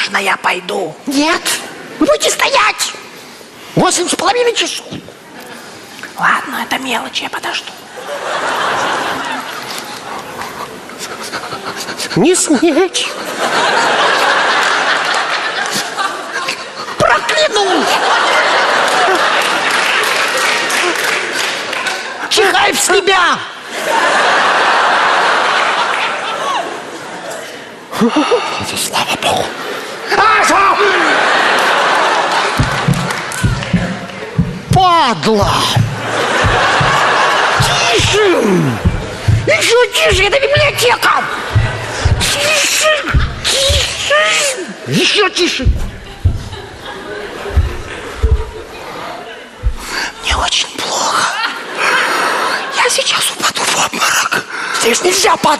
Можно я пойду? Нет, будете стоять 8,5 часов. Ладно, это мелочь, я подожду. Не сметь. Проклянусь. Чихай в себя. Это слава Богу. Падла. Тише. Еще тише, это библиотека. Тише. Тише. Еще тише. Мне очень плохо. Я сейчас упаду в обморок. Здесь нельзя падать.